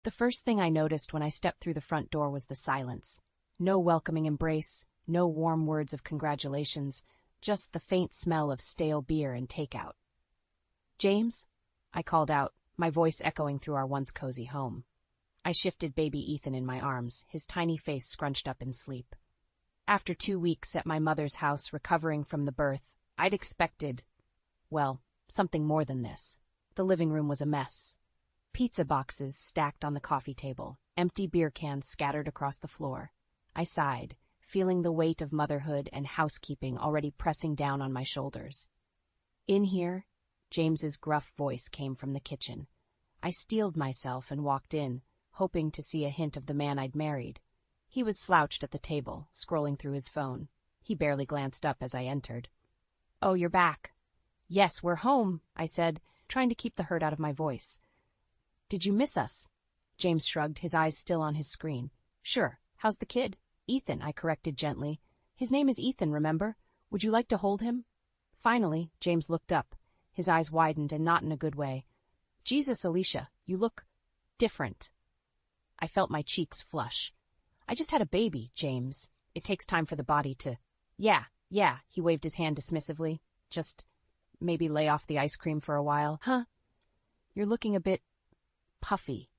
The first thing I noticed when I stepped through the front door was the silence. No welcoming embrace, no warm words of congratulations, just the faint smell of stale beer and takeout. "James?" I called out, my voice echoing through our once cozy home. I shifted baby Ethan in my arms, his tiny face scrunched up in sleep. After 2 weeks at my mother's house recovering from the birth, I'd expected, well, something more than this. The living room was a mess. Pizza boxes stacked on the coffee table, empty beer cans scattered across the floor. I sighed, feeling the weight of motherhood and housekeeping already pressing down on my shoulders. "In here?" James's gruff voice came from the kitchen. I steeled myself and walked in, hoping to see a hint of the man I'd married. He was slouched at the table, scrolling through his phone. He barely glanced up as I entered. "Oh, you're back." "Yes, we're home," I said, trying to keep the hurt out of my voice. "Did you miss us?" James shrugged, his eyes still on his screen. "Sure. How's the kid?" "Ethan," I corrected gently. "His name is Ethan, remember? Would you like to hold him?" Finally, James looked up. His eyes widened, and not in a good way. "Jesus, Alicia, you look different." I felt my cheeks flush. "I just had a baby, James. It takes time for the body to—" Yeah, he waved his hand dismissively. "Just maybe lay off the ice cream for a while." "Huh? You're looking a bit puffy."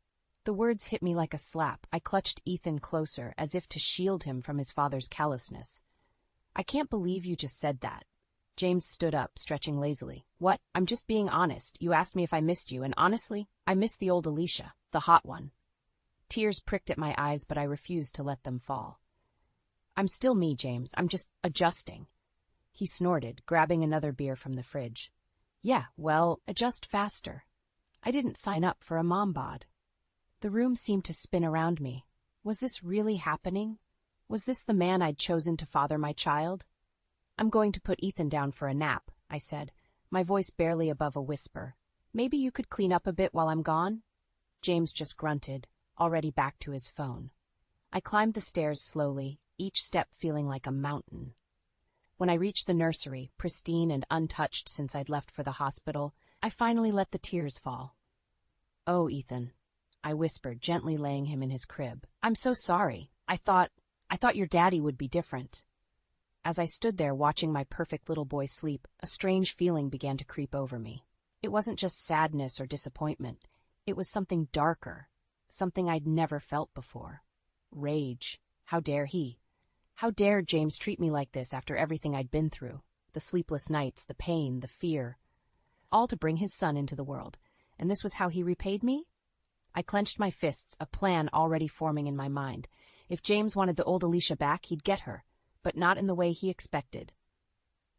The words hit me like a slap. I clutched Ethan closer, as if to shield him from his father's callousness. "I can't believe you just said that." James stood up, stretching lazily. "What? I'm just being honest. You asked me if I missed you, and honestly, I missed the old Alicia, the hot one." Tears pricked at my eyes, but I refused to let them fall. "I'm still me, James. I'm just adjusting." He snorted, grabbing another beer from the fridge. "Yeah, well, adjust faster. I didn't sign up for a mom bod." The room seemed to spin around me. Was this really happening? Was this the man I'd chosen to father my child? "I'm going to put Ethan down for a nap," I said, my voice barely above a whisper. "Maybe you could clean up a bit while I'm gone?" James just grunted, already back to his phone. I climbed the stairs slowly, each step feeling like a mountain. When I reached the nursery, pristine and untouched since I'd left for the hospital, I finally let the tears fall. "Oh, Ethan," I whispered, gently laying him in his crib. "I'm so sorry. I thought your daddy would be different." As I stood there watching my perfect little boy sleep, a strange feeling began to creep over me. It wasn't just sadness or disappointment. It was something darker, something I'd never felt before. Rage. How dare he? How dared James treat me like this after everything I'd been through? The sleepless nights, the pain, the fear. All to bring his son into the world. And this was how he repaid me? I clenched my fists, a plan already forming in my mind. If James wanted the old Alicia back, he'd get her, but not in the way he expected.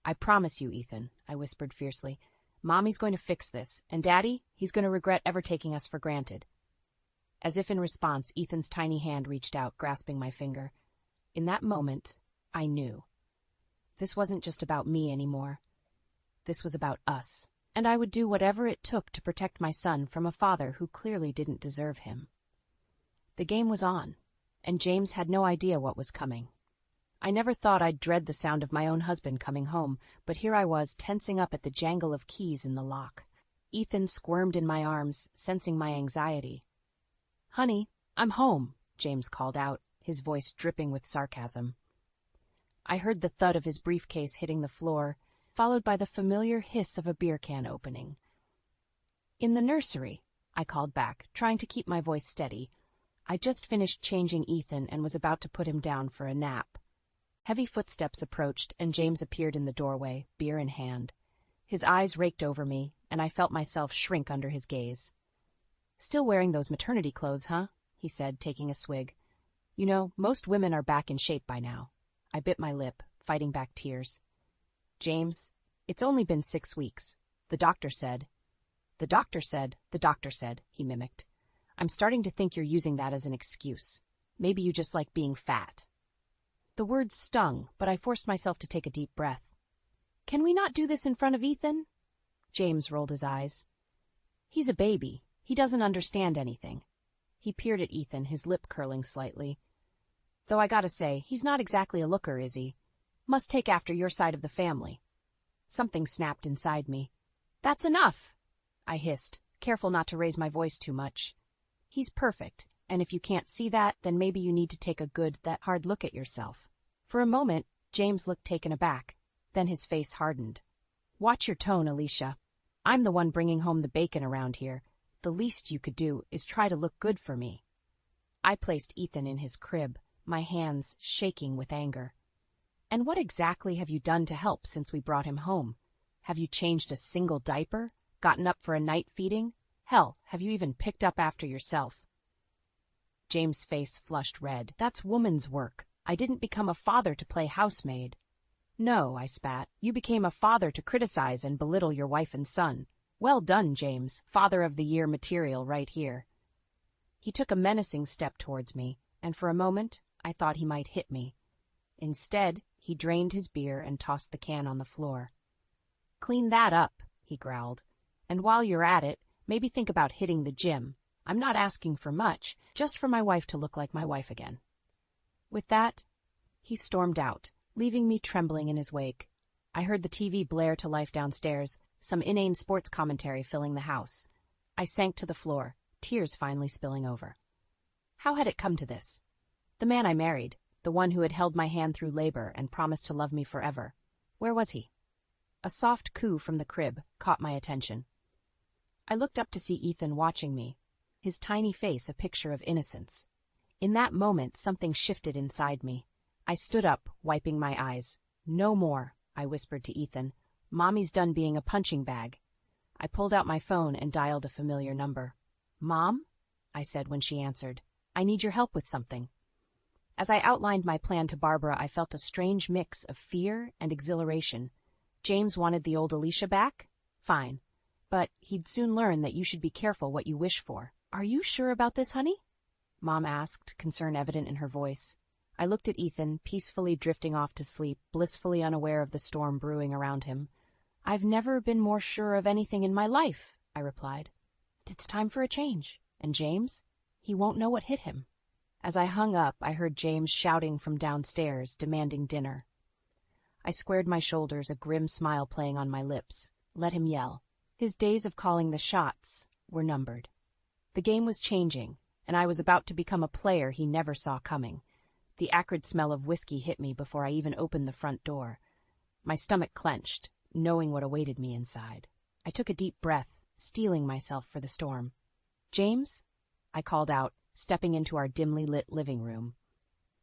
"I promise you, Ethan," I whispered fiercely, "Mommy's going to fix this, and Daddy, he's going to regret ever taking us for granted." As if in response, Ethan's tiny hand reached out, grasping my finger. In that moment, I knew. This wasn't just about me anymore. This was about us. And I would do whatever it took to protect my son from a father who clearly didn't deserve him. The game was on, and James had no idea what was coming. I never thought I'd dread the sound of my own husband coming home, but here I was, tensing up at the jangle of keys in the lock. Ethan squirmed in my arms, sensing my anxiety. "Honey, I'm home," James called out, his voice dripping with sarcasm. I heard the thud of his briefcase hitting the floor, followed by the familiar hiss of a beer can opening. "In the nursery," I called back, trying to keep my voice steady. I just finished changing Ethan and was about to put him down for a nap. Heavy footsteps approached, and James appeared in the doorway, beer in hand. His eyes raked over me, and I felt myself shrink under his gaze. "Still wearing those maternity clothes, huh?" he said, taking a swig. "You know, most women are back in shape by now." I bit my lip, fighting back tears. "James, it's only been 6 weeks. The doctor said," he mimicked. "I'm starting to think you're using that as an excuse. Maybe you just like being fat." The words stung, but I forced myself to take a deep breath. "Can we not do this in front of Ethan?" James rolled his eyes. "He's a baby. He doesn't understand anything." He peered at Ethan, his lip curling slightly. "Though I gotta say, he's not exactly a looker, is he? Must take after your side of the family." Something snapped inside me. "That's enough!" I hissed, careful not to raise my voice too much. He's perfect, and if you can't see that, then maybe you need to take a good, that hard look at yourself. For a moment, James looked taken aback. Then his face hardened. Watch your tone, Alicia. I'm the one bringing home the bacon around here. The least you could do is try to look good for me. I placed Ethan in his crib, my hands shaking with anger. And what exactly have you done to help since we brought him home? Have you changed a single diaper? Gotten up for a night feeding? Hell, have you even picked up after yourself? James' face flushed red. That's woman's work. I didn't become a father to play housemaid. No, I spat. You became a father to criticize and belittle your wife and son. Well done, James. Father of the Year material right here. He took a menacing step towards me, and for a moment I thought he might hit me. Instead, he drained his beer and tossed the can on the floor. Clean that up, he growled. And while you're at it, maybe think about hitting the gym. I'm not asking for much, just for my wife to look like my wife again. With that, he stormed out, leaving me trembling in his wake. I heard the TV blare to life downstairs, some inane sports commentary filling the house. I sank to the floor, tears finally spilling over. How had it come to this? The man I married, the one who had held my hand through labor and promised to love me forever. Where was he? A soft coo from the crib caught my attention. I looked up to see Ethan watching me, his tiny face a picture of innocence. In that moment, something shifted inside me. I stood up, wiping my eyes. No more, I whispered to Ethan. Mommy's done being a punching bag. I pulled out my phone and dialed a familiar number. Mom? I said when she answered. I need your help with something. As I outlined my plan to Barbara, I felt a strange mix of fear and exhilaration. James wanted the old Alicia back? Fine. But he'd soon learn that you should be careful what you wish for. Are you sure about this, honey? Mom asked, concern evident in her voice. I looked at Ethan, peacefully drifting off to sleep, blissfully unaware of the storm brewing around him. I've never been more sure of anything in my life, I replied. It's time for a change. And James? He won't know what hit him. As I hung up, I heard James shouting from downstairs, demanding dinner. I squared my shoulders, a grim smile playing on my lips. Let him yell. His days of calling the shots were numbered. The game was changing, and I was about to become a player he never saw coming. The acrid smell of whiskey hit me before I even opened the front door. My stomach clenched, knowing what awaited me inside. I took a deep breath, steeling myself for the storm. James? I called out, stepping into our dimly lit living room.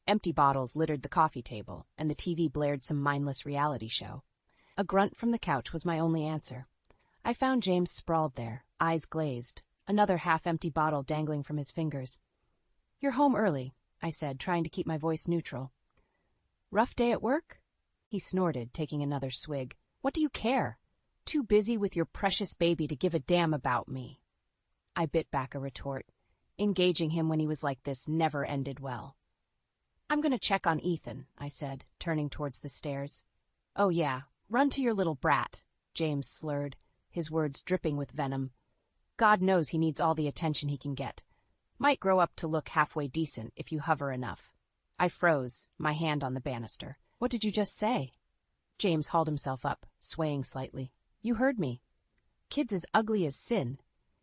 Empty bottles littered the coffee table, and the TV blared some mindless reality show. A grunt from the couch was my only answer. I found James sprawled there, eyes glazed, another half-empty bottle dangling from his fingers. You're home early, I said, trying to keep my voice neutral. Rough day at work? He snorted, taking another swig. What do you care? Too busy with your precious baby to give a damn about me. I bit back a retort. Engaging him when he was like this never ended well. I'm going to check on Ethan, I said, turning towards the stairs. Oh yeah, run to your little brat, James slurred, his words dripping with venom. God knows he needs all the attention he can get. Might grow up to look halfway decent if you hover enough. I froze, my hand on the banister. What did you just say? James hauled himself up, swaying slightly. You heard me. Kid's as ugly as sin.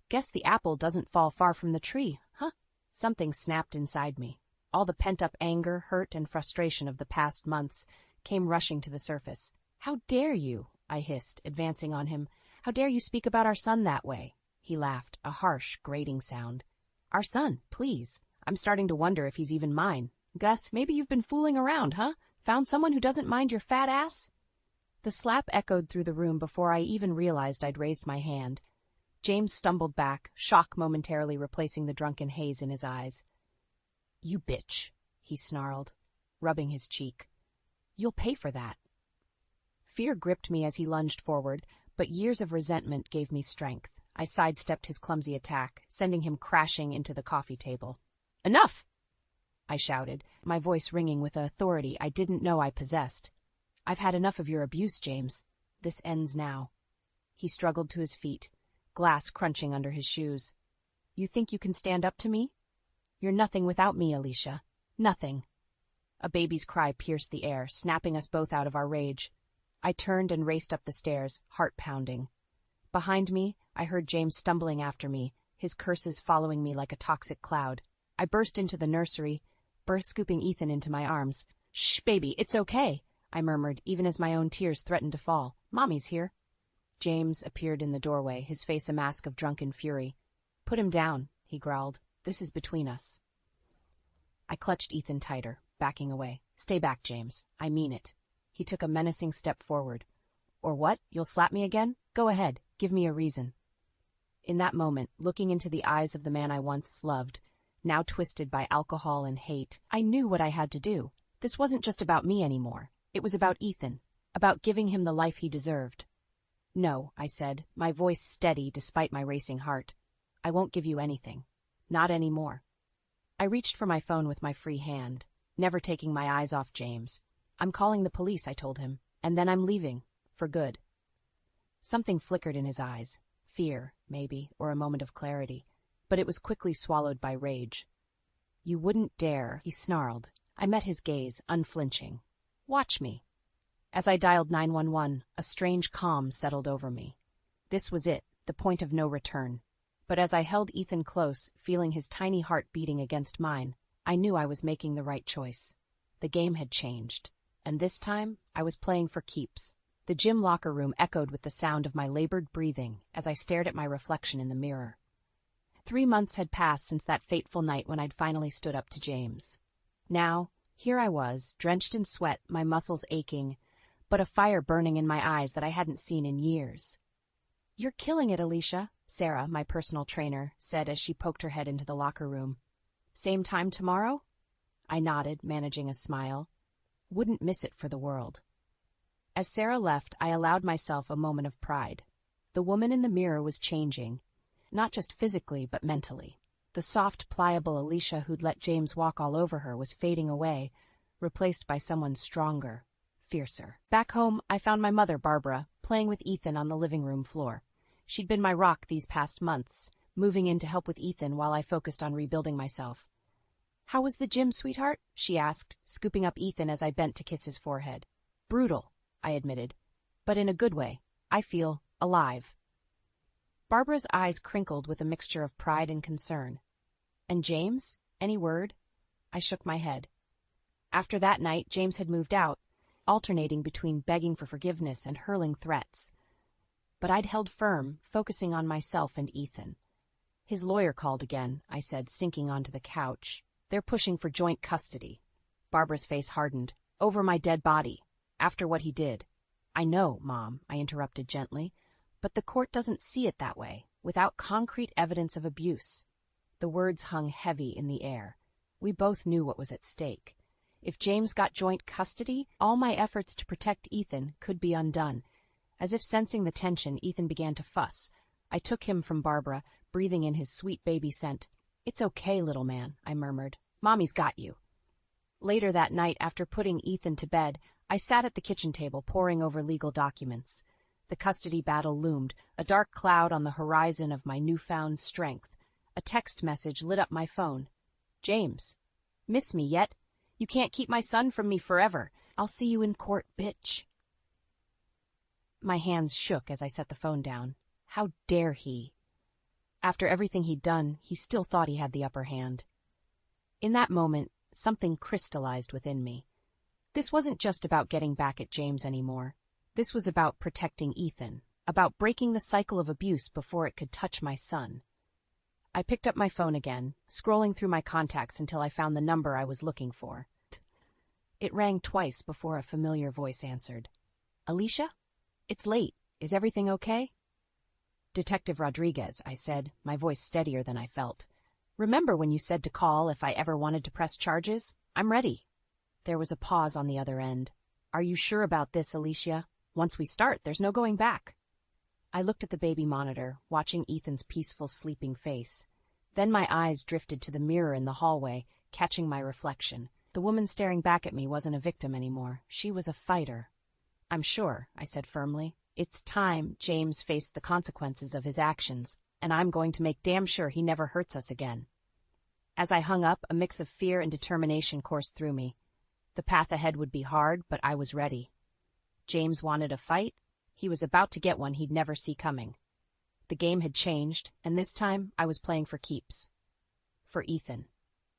Guess the apple doesn't fall far from the tree, huh? Something snapped inside me. All the pent-up anger, hurt, and frustration of the past months came rushing to the surface. How dare you? I hissed, advancing on him. How dare you speak about our son that way? He laughed, a harsh, grating sound. Our son, please. I'm starting to wonder if he's even mine. Gus, maybe you've been fooling around, huh? Found someone who doesn't mind your fat ass? The slap echoed through the room before I even realized I'd raised my hand. James stumbled back, shock momentarily replacing the drunken haze in his eyes. You bitch, he snarled, rubbing his cheek. You'll pay for that. Fear gripped me as he lunged forward, but years of resentment gave me strength. I sidestepped his clumsy attack, sending him crashing into the coffee table. Enough! I shouted, my voice ringing with authority I didn't know I possessed. I've had enough of your abuse, James. This ends now. He struggled to his feet, glass crunching under his shoes. You think you can stand up to me? You're nothing without me, Alicia. Nothing. A baby's cry pierced the air, snapping us both out of our rage. I turned and raced up the stairs, heart pounding. Behind me, I heard James stumbling after me, his curses following me like a toxic cloud. I burst into the nursery, scooping Ethan into my arms. "Shh, baby, it's okay," I murmured, even as my own tears threatened to fall. "Mommy's here." James appeared in the doorway, his face a mask of drunken fury. "Put him down," he growled. "This is between us." I clutched Ethan tighter, backing away. "Stay back, James. I mean it." He took a menacing step forward. "Or what? You'll slap me again? Go ahead. Give me a reason." In that moment, looking into the eyes of the man I once loved, now twisted by alcohol and hate, I knew what I had to do. This wasn't just about me anymore. It was about Ethan, about giving him the life he deserved. "No," I said, my voice steady despite my racing heart. "I won't give you anything. Not anymore." I reached for my phone with my free hand, never taking my eyes off James. "I'm calling the police," I told him, "and then I'm leaving. For good." Something flickered in his eyes. Fear, maybe, or a moment of clarity. But it was quickly swallowed by rage. "You wouldn't dare," he snarled. I met his gaze, unflinching. "Watch me." As I dialed 911, a strange calm settled over me. This was it, the point of no return. But as I held Ethan close, feeling his tiny heart beating against mine, I knew I was making the right choice. The game had changed. And this time, I was playing for keeps. The gym locker room echoed with the sound of my labored breathing as I stared at my reflection in the mirror. 3 months had passed since that fateful night when I'd finally stood up to James. Now, here I was, drenched in sweat, my muscles aching, but a fire burning in my eyes that I hadn't seen in years. "You're killing it, Alicia," Sarah, my personal trainer, said as she poked her head into the locker room. "Same time tomorrow?" I nodded, managing a smile. Wouldn't miss it for the world. As Sarah left, I allowed myself a moment of pride. The woman in the mirror was changing, not just physically, but mentally. The soft, pliable Alicia who'd let James walk all over her was fading away, replaced by someone stronger, fiercer. Back home, I found my mother, Barbara, playing with Ethan on the living room floor. She'd been my rock these past months, moving in to help with Ethan while I focused on rebuilding myself. "How was the gym, sweetheart?" she asked, scooping up Ethan as I bent to kiss his forehead. "Brutal," I admitted, "but in a good way. I feel alive." Barbara's eyes crinkled with a mixture of pride and concern. "And James? Any word?" I shook my head. After that night, James had moved out, alternating between begging for forgiveness and hurling threats. But I'd held firm, focusing on myself and Ethan. "His lawyer called again," I said, sinking onto the couch. "They're pushing for joint custody." Barbara's face hardened. "Over my dead body. After what he did." "I know, Mom," I interrupted gently, "but the court doesn't see it that way, without concrete evidence of abuse." The words hung heavy in the air. We both knew what was at stake. If James got joint custody, all my efforts to protect Ethan could be undone. As if sensing the tension, Ethan began to fuss. I took him from Barbara, breathing in his sweet baby scent. "It's okay, little man," I murmured. "Mommy's got you." Later that night, after putting Ethan to bed, I sat at the kitchen table poring over legal documents. The custody battle loomed, a dark cloud on the horizon of my newfound strength. A text message lit up my phone. "James, miss me yet? You can't keep my son from me forever. I'll see you in court, bitch." My hands shook as I set the phone down. How dare he? After everything he'd done, he still thought he had the upper hand. In that moment, something crystallized within me. This wasn't just about getting back at James anymore. This was about protecting Ethan, about breaking the cycle of abuse before it could touch my son. I picked up my phone again, scrolling through my contacts until I found the number I was looking for. It rang twice before a familiar voice answered. "Alicia? It's late. Is everything okay?" "Detective Rodriguez," I said, my voice steadier than I felt. "Remember when you said to call if I ever wanted to press charges? I'm ready." There was a pause on the other end. "Are you sure about this, Alicia? Once we start, there's no going back." I looked at the baby monitor, watching Ethan's peaceful, sleeping face. Then my eyes drifted to the mirror in the hallway, catching my reflection. The woman staring back at me wasn't a victim anymore. She was a fighter. "I'm sure," I said firmly. "It's time James faced the consequences of his actions, and I'm going to make damn sure he never hurts us again." As I hung up, a mix of fear and determination coursed through me. The path ahead would be hard, but I was ready. James wanted a fight. He was about to get one he'd never see coming. The game had changed, and this time I was playing for keeps. For Ethan.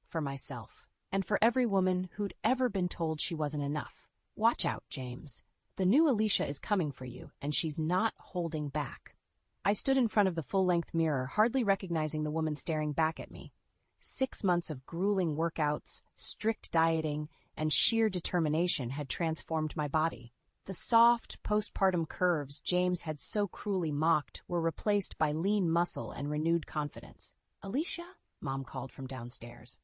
For myself. And for every woman who'd ever been told she wasn't enough. Watch out, James. The new Alicia is coming for you, and she's not holding back. I stood in front of the full-length mirror, hardly recognizing the woman staring back at me. 6 months of grueling workouts, strict dieting, and sheer determination had transformed my body. The soft, postpartum curves James had so cruelly mocked were replaced by lean muscle and renewed confidence. "Alicia?" Mom called from downstairs.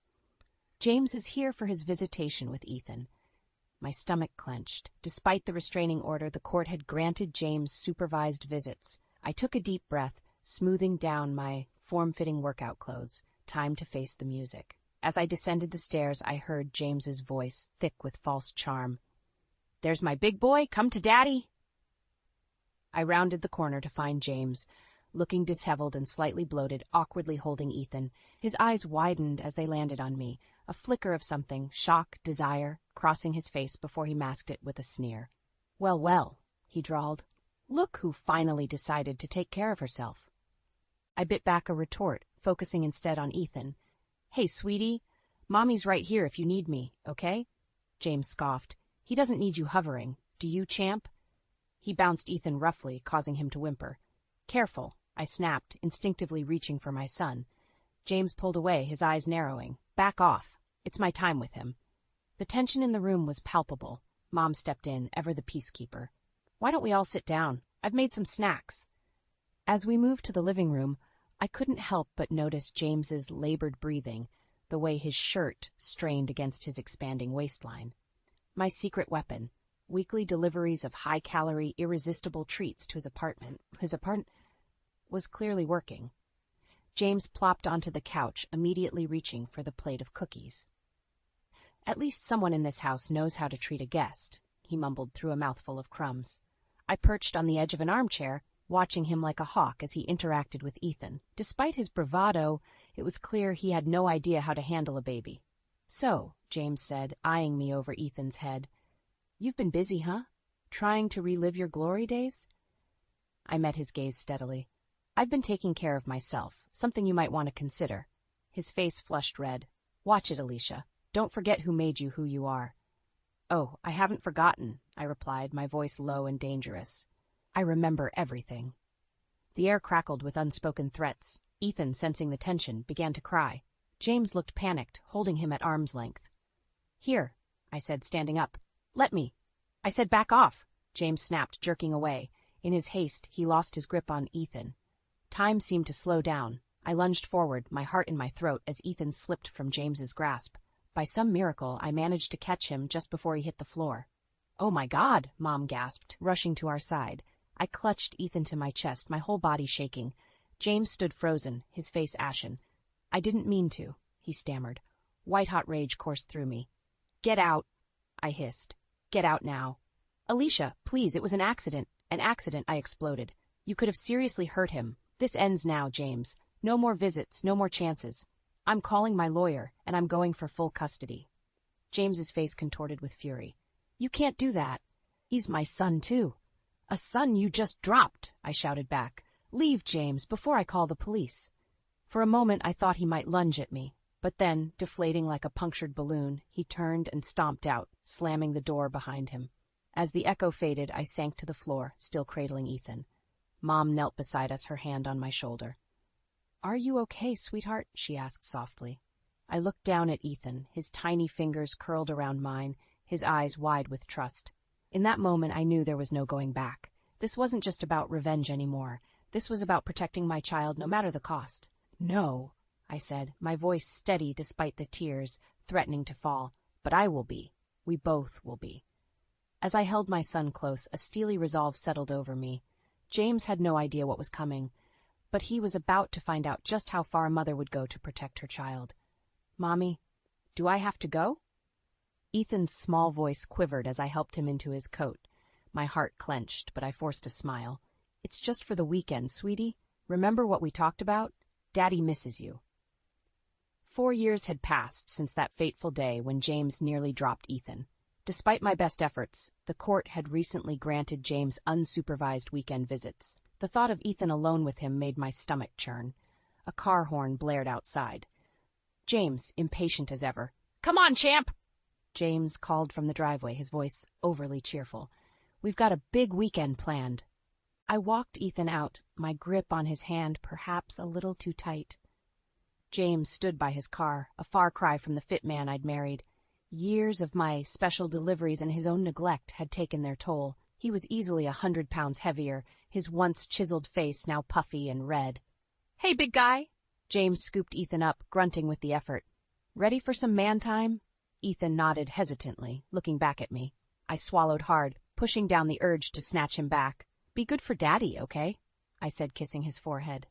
"James is here for his visitation with Ethan." My stomach clenched. Despite the restraining order, the court had granted James supervised visits. I took a deep breath, smoothing down my form-fitting workout clothes. Time to face the music. As I descended the stairs, I heard James's voice, thick with false charm. "There's my big boy, come to Daddy!" I rounded the corner to find James, looking disheveled and slightly bloated, awkwardly holding Ethan. His eyes widened as they landed on me, a flicker of something, shock, desire, crossing his face before he masked it with a sneer. "Well, well," he drawled. "Look who finally decided to take care of herself." I bit back a retort, focusing instead on Ethan. "Hey, sweetie, Mommy's right here if you need me, okay?" James scoffed. "He doesn't need you hovering. Do you, champ?" He bounced Ethan roughly, causing him to whimper. "Careful," I snapped, instinctively reaching for my son. James pulled away, his eyes narrowing. "Back off. It's my time with him." The tension in the room was palpable. Mom stepped in, ever the peacekeeper. "Why don't we all sit down? I've made some snacks." As we moved to the living room, I couldn't help but notice James's labored breathing, the way his shirt strained against his expanding waistline. My secret weapon, weekly deliveries of high-calorie, irresistible treats to his apartment, was clearly working. James plopped onto the couch, immediately reaching for the plate of cookies. "At least someone in this house knows how to treat a guest," he mumbled through a mouthful of crumbs. I perched on the edge of an armchair, watching him like a hawk as he interacted with Ethan. Despite his bravado, it was clear he had no idea how to handle a baby. "So," James said, eyeing me over Ethan's head, "you've been busy, huh? Trying to relive your glory days?" I met his gaze steadily. "I've been taking care of myself, something you might want to consider." His face flushed red. "Watch it, Alicia. Don't forget who made you who you are." "Oh, I haven't forgotten," I replied, my voice low and dangerous. "I remember everything." The air crackled with unspoken threats. Ethan, sensing the tension, began to cry. James looked panicked, holding him at arm's length. "Here," I said, standing up. "Let me." "I said back off," James snapped, jerking away. In his haste, he lost his grip on Ethan. Time seemed to slow down. I lunged forward, my heart in my throat, as Ethan slipped from James's grasp. By some miracle, I managed to catch him just before he hit the floor. "Oh my God," Mom gasped, rushing to our side. I clutched Ethan to my chest, my whole body shaking. James stood frozen, his face ashen. "I didn't mean to," he stammered. White-hot rage coursed through me. "Get out," I hissed. "Get out now." "Alicia, please, it was an accident." "An accident," I exploded. "You could have seriously hurt him. This ends now, James. No more visits, no more chances. I'm calling my lawyer, and I'm going for full custody." James's face contorted with fury. "You can't do that. He's my son, too." "A son you just dropped," I shouted back. "Leave, James, before I call the police." For a moment I thought he might lunge at me, but then, deflating like a punctured balloon, he turned and stomped out, slamming the door behind him. As the echo faded, I sank to the floor, still cradling Ethan. Mom knelt beside us, her hand on my shoulder. "Are you okay, sweetheart?" she asked softly. I looked down at Ethan, his tiny fingers curled around mine, his eyes wide with trust. In that moment, I knew there was no going back. This wasn't just about revenge anymore. This was about protecting my child, no matter the cost. "No," I said, my voice steady despite the tears, threatening to fall. "But I will be. We both will be." As I held my son close, a steely resolve settled over me. James had no idea what was coming, but he was about to find out just how far a mother would go to protect her child. "Mommy, do I have to go?" Ethan's small voice quivered as I helped him into his coat. My heart clenched, but I forced a smile. "It's just for the weekend, sweetie. Remember what we talked about? Daddy misses you." 4 years had passed since that fateful day when James nearly dropped Ethan. Despite my best efforts, the court had recently granted James unsupervised weekend visits. The thought of Ethan alone with him made my stomach churn. A car horn blared outside. James, impatient as ever. "Come on, champ!" James called from the driveway, his voice overly cheerful. "We've got a big weekend planned." I walked Ethan out, my grip on his hand perhaps a little too tight. James stood by his car, a far cry from the fit man I'd married. Years of my special deliveries and his own neglect had taken their toll. He was easily 100 pounds heavier, his once chiseled face now puffy and red. "Hey, big guy!" James scooped Ethan up, grunting with the effort. "Ready for some man time?" Ethan nodded hesitantly, looking back at me. I swallowed hard, pushing down the urge to snatch him back. "Be good for Daddy, okay?" I said, kissing his forehead.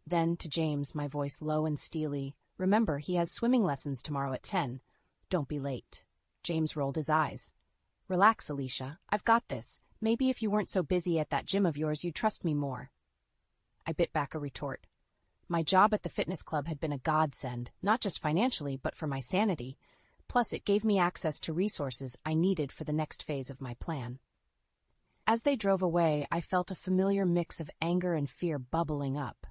Then, to James, my voice low and steely, "Remember, he has swimming lessons tomorrow at 10. Don't be late." James rolled his eyes. "Relax, Alicia. I've got this. Maybe if you weren't so busy at that gym of yours, you'd trust me more." I bit back a retort. My job at the fitness club had been a godsend, not just financially, but for my sanity. Plus, it gave me access to resources I needed for the next phase of my plan. As they drove away, I felt a familiar mix of anger and fear bubbling up.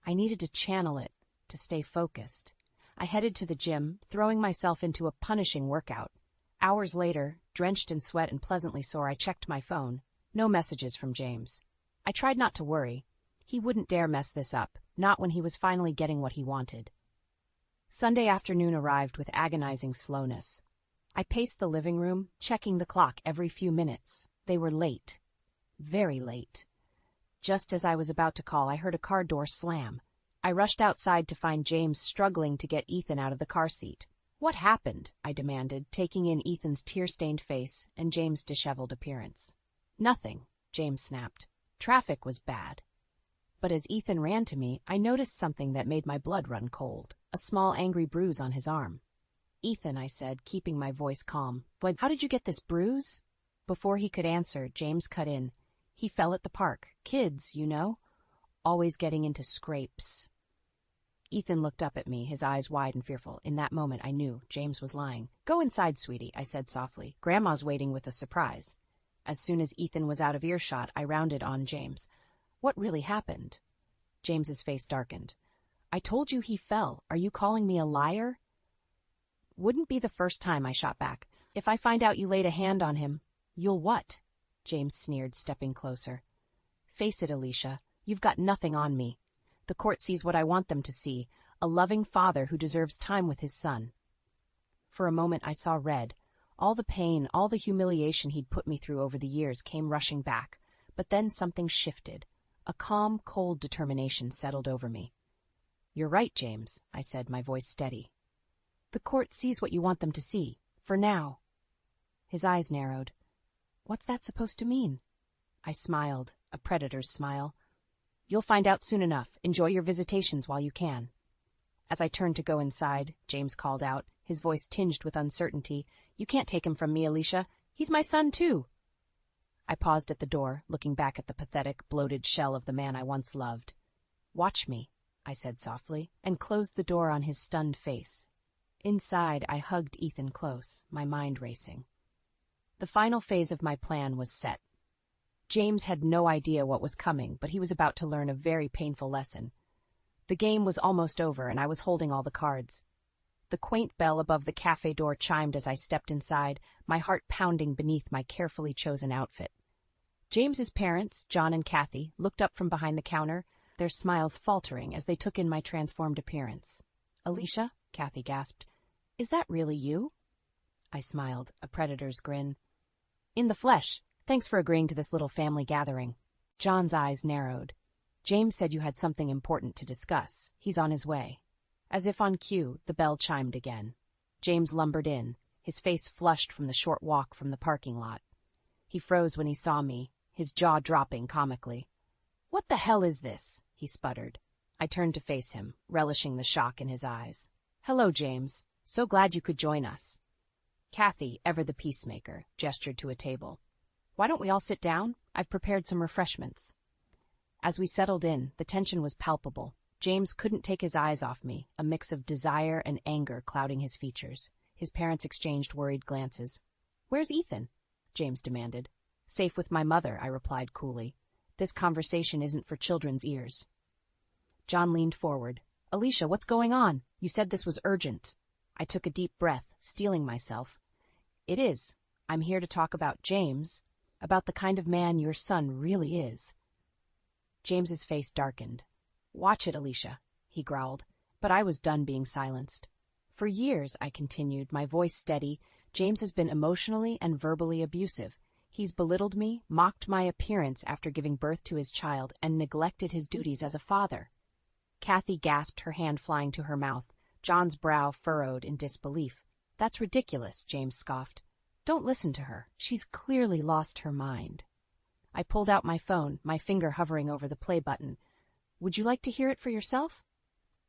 I needed to channel it, to stay focused. I headed to the gym, throwing myself into a punishing workout. Hours later, drenched in sweat and pleasantly sore, I checked my phone. No messages from James. I tried not to worry. He wouldn't dare mess this up, not when he was finally getting what he wanted. Sunday afternoon arrived with agonizing slowness. I paced the living room, checking the clock every few minutes. They were late. Very late. Just as I was about to call, I heard a car door slam. I rushed outside to find James struggling to get Ethan out of the car seat. "What happened?" I demanded, taking in Ethan's tear-stained face and James' disheveled appearance. "Nothing," James snapped. "Traffic was bad." But as Ethan ran to me, I noticed something that made my blood run cold, a small angry bruise on his arm. "Ethan," I said, keeping my voice calm, "but how did you get this bruise?" Before he could answer, James cut in. "He fell at the park. Kids, you know. Always getting into scrapes." Ethan looked up at me, his eyes wide and fearful. In that moment, I knew James was lying. "Go inside, sweetie," I said softly. "Grandma's waiting with a surprise." As soon as Ethan was out of earshot, I rounded on James. "What really happened?" James's face darkened. "I told you he fell. Are you calling me a liar?" "Wouldn't be the first time," I shot back. "If I find out you laid a hand on him..." "You'll what?" James sneered, stepping closer. "Face it, Alicia, you've got nothing on me. The court sees what I want them to see, a loving father who deserves time with his son." For a moment I saw red. All the pain, all the humiliation he'd put me through over the years came rushing back. But then something shifted. A calm, cold determination settled over me. "You're right, James," I said, my voice steady. "The court sees what you want them to see, for now." His eyes narrowed. "What's that supposed to mean?" I smiled, a predator's smile. "You'll find out soon enough. Enjoy your visitations while you can." As I turned to go inside, James called out, his voice tinged with uncertainty. "You can't take him from me, Alicia. He's my son, too." I paused at the door, looking back at the pathetic, bloated shell of the man I once loved. "Watch me," I said softly, and closed the door on his stunned face. Inside, I hugged Ethan close, my mind racing. The final phase of my plan was set. James had no idea what was coming, but he was about to learn a very painful lesson. The game was almost over, and I was holding all the cards. The quaint bell above the cafe door chimed as I stepped inside, my heart pounding beneath my carefully chosen outfit. James's parents, John and Kathy, looked up from behind the counter, their smiles faltering as they took in my transformed appearance. "Alicia," Kathy gasped, "is that really you?" I smiled, a predator's grin. "In the flesh. Thanks for agreeing to this little family gathering." John's eyes narrowed. "James said you had something important to discuss. He's on his way." As if on cue, the bell chimed again. James lumbered in, his face flushed from the short walk from the parking lot. He froze when he saw me, his jaw dropping comically. "What the hell is this?" he sputtered. I turned to face him, relishing the shock in his eyes. "Hello, James. So glad you could join us." Kathy, ever the peacemaker, gestured to a table. "Why don't we all sit down? I've prepared some refreshments." As we settled in, the tension was palpable. James couldn't take his eyes off me, a mix of desire and anger clouding his features. His parents exchanged worried glances. "Where's Ethan?" James demanded. "Safe with my mother," I replied coolly. This conversation isn't for children's ears. John leaned forward. Alicia, what's going on? You said this was urgent. I took a deep breath, steeling myself. It is. I'm here to talk about James, about the kind of man your son really is. James's face darkened. Watch it, Alicia, he growled, but I was done being silenced. For years, I continued, my voice steady, James has been emotionally and verbally abusive. He's belittled me, mocked my appearance after giving birth to his child, and neglected his duties as a father. Kathy gasped, her hand flying to her mouth. John's brow furrowed in disbelief. That's ridiculous, James scoffed. Don't listen to her. She's clearly lost her mind. I pulled out my phone, my finger hovering over the play button. Would you like to hear it for yourself?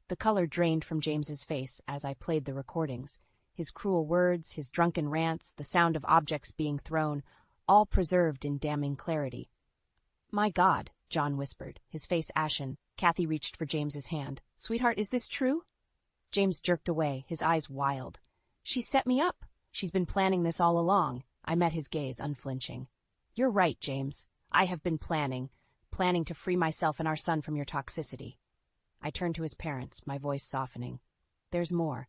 The color drained from James's face as I played the recordings. His cruel words, his drunken rants, the sound of objects being thrown, all preserved in damning clarity. My God, John whispered, his face ashen. Kathy reached for James's hand. Sweetheart, is this true? James jerked away, his eyes wild. She set me up. She's been planning this all along. I met his gaze, unflinching. You're right, James. I have been planning to free myself and our son from your toxicity. I turned to his parents, my voice softening. There's more.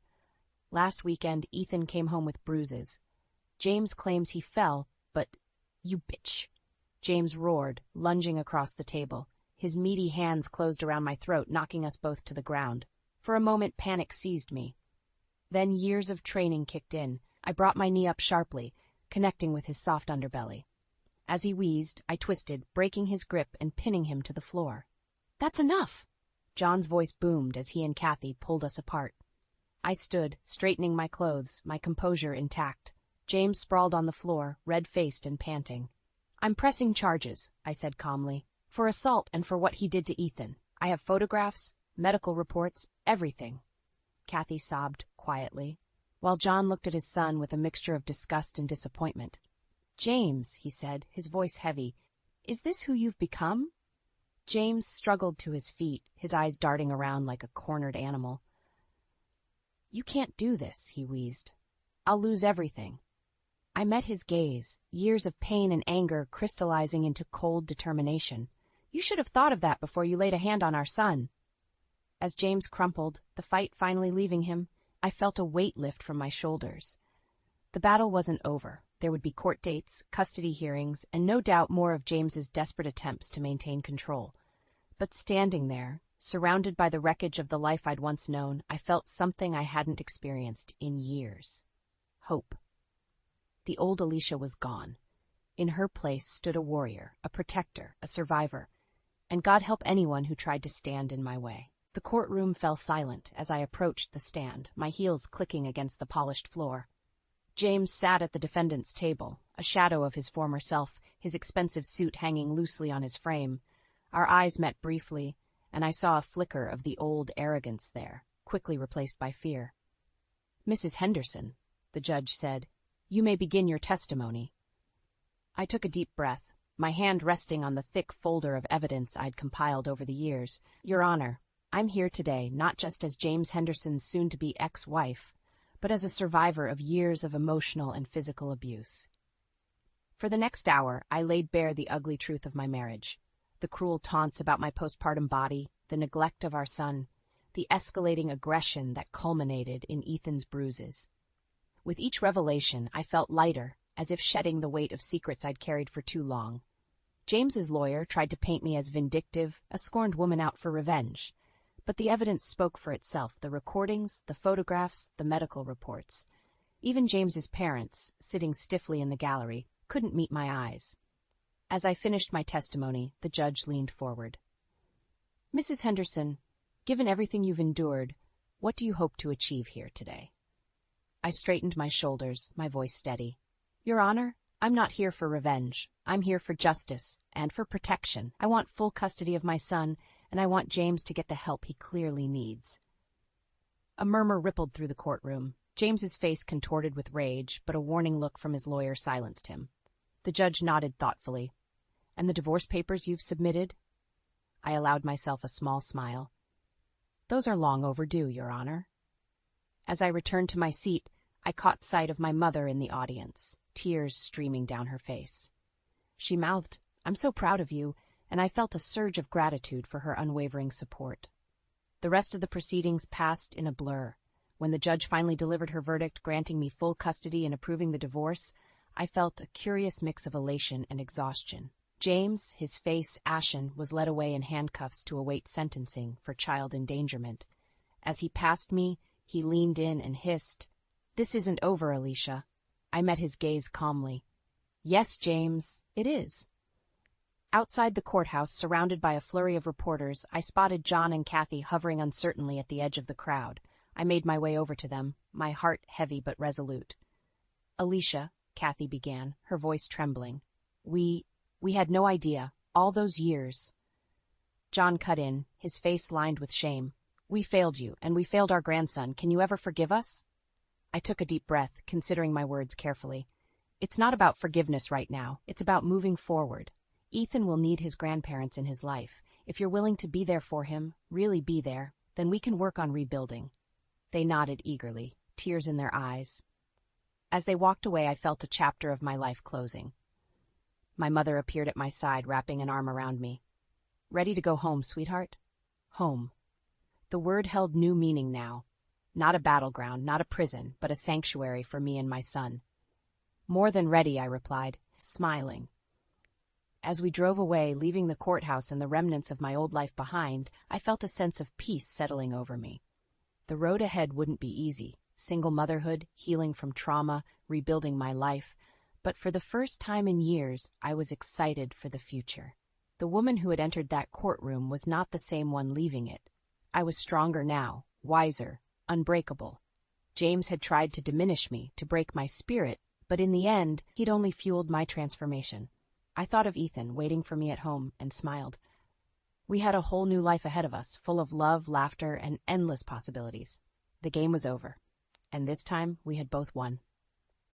Last weekend, Ethan came home with bruises. James claims he fell, but... You bitch. James roared, lunging across the table. His meaty hands closed around my throat, knocking us both to the ground. For a moment, panic seized me. Then years of training kicked in. I brought my knee up sharply, connecting with his soft underbelly. As he wheezed, I twisted, breaking his grip and pinning him to the floor. That's enough! John's voice boomed as he and Kathy pulled us apart. I stood, straightening my clothes, my composure intact. James sprawled on the floor, red-faced and panting. I'm pressing charges, I said calmly, for assault and for what he did to Ethan. I have photographs, medical reports, everything. Kathy sobbed quietly, while John looked at his son with a mixture of disgust and disappointment. James, he said, his voice heavy, is this who you've become? James struggled to his feet, his eyes darting around like a cornered animal. You can't do this, he wheezed. I'll lose everything. I met his gaze, years of pain and anger crystallizing into cold determination. You should have thought of that before you laid a hand on our son. As James crumpled, the fight finally leaving him, I felt a weight lift from my shoulders. The battle wasn't over. There would be court dates, custody hearings, and no doubt more of James's desperate attempts to maintain control. But standing there, surrounded by the wreckage of the life I'd once known, I felt something I hadn't experienced in years. Hope. The old Alicia was gone. In her place stood a warrior, a protector, a survivor, and God help anyone who tried to stand in my way. The courtroom fell silent as I approached the stand, my heels clicking against the polished floor. James sat at the defendant's table, a shadow of his former self, his expensive suit hanging loosely on his frame. Our eyes met briefly, and I saw a flicker of the old arrogance there, quickly replaced by fear. Mrs. Henderson, the judge said, you may begin your testimony. I took a deep breath, my hand resting on the thick folder of evidence I'd compiled over the years. Your Honor, I'm here today not just as James Henderson's soon-to-be ex-wife, but as a survivor of years of emotional and physical abuse. For the next hour, I laid bare the ugly truth of my marriage, the cruel taunts about my postpartum body, the neglect of our son, the escalating aggression that culminated in Ethan's bruises. With each revelation, I felt lighter, as if shedding the weight of secrets I'd carried for too long. James's lawyer tried to paint me as vindictive, a scorned woman out for revenge. But the evidence spoke for itself, the recordings, the photographs, the medical reports. Even James's parents, sitting stiffly in the gallery, couldn't meet my eyes. As I finished my testimony, the judge leaned forward. Mrs. Henderson, given everything you've endured, what do you hope to achieve here today? I straightened my shoulders, my voice steady. Your Honor, I'm not here for revenge. I'm here for justice and for protection. I want full custody of my son, and I want James to get the help he clearly needs. A murmur rippled through the courtroom. James's face contorted with rage, but a warning look from his lawyer silenced him. The judge nodded thoughtfully. And the divorce papers you've submitted? I allowed myself a small smile. Those are long overdue, Your Honor. As I returned to my seat, I caught sight of my mother in the audience, tears streaming down her face. She mouthed, I'm so proud of you, and I felt a surge of gratitude for her unwavering support. The rest of the proceedings passed in a blur. When the judge finally delivered her verdict, granting me full custody and approving the divorce, I felt a curious mix of elation and exhaustion. James, his face ashen, was led away in handcuffs to await sentencing for child endangerment. As he passed me, he leaned in and hissed, "This isn't over, Alicia." I met his gaze calmly. "Yes, James, it is." Outside the courthouse, surrounded by a flurry of reporters, I spotted John and Kathy hovering uncertainly at the edge of the crowd. I made my way over to them, my heart heavy but resolute. "Alicia," Kathy began, her voice trembling, We had no idea, all those years." John cut in, his face lined with shame. "We failed you, and we failed our grandson. Can you ever forgive us?" I took a deep breath, considering my words carefully. "It's not about forgiveness right now. It's about moving forward. Ethan will need his grandparents in his life. If you're willing to be there for him, really be there, then we can work on rebuilding." They nodded eagerly, tears in their eyes. As they walked away, I felt a chapter of my life closing. My mother appeared at my side, wrapping an arm around me. "Ready to go home, sweetheart?" Home. The word held new meaning now. Not a battleground, not a prison, but a sanctuary for me and my son. "More than ready," I replied, smiling. As we drove away, leaving the courthouse and the remnants of my old life behind, I felt a sense of peace settling over me. The road ahead wouldn't be easy. Single motherhood, healing from trauma, rebuilding my life. But for the first time in years, I was excited for the future. The woman who had entered that courtroom was not the same one leaving it. I was stronger now, wiser, unbreakable. James had tried to diminish me, to break my spirit, but in the end, he'd only fueled my transformation. I thought of Ethan waiting for me at home and smiled. We had a whole new life ahead of us, full of love, laughter, and endless possibilities. The game was over, and this time we had both won.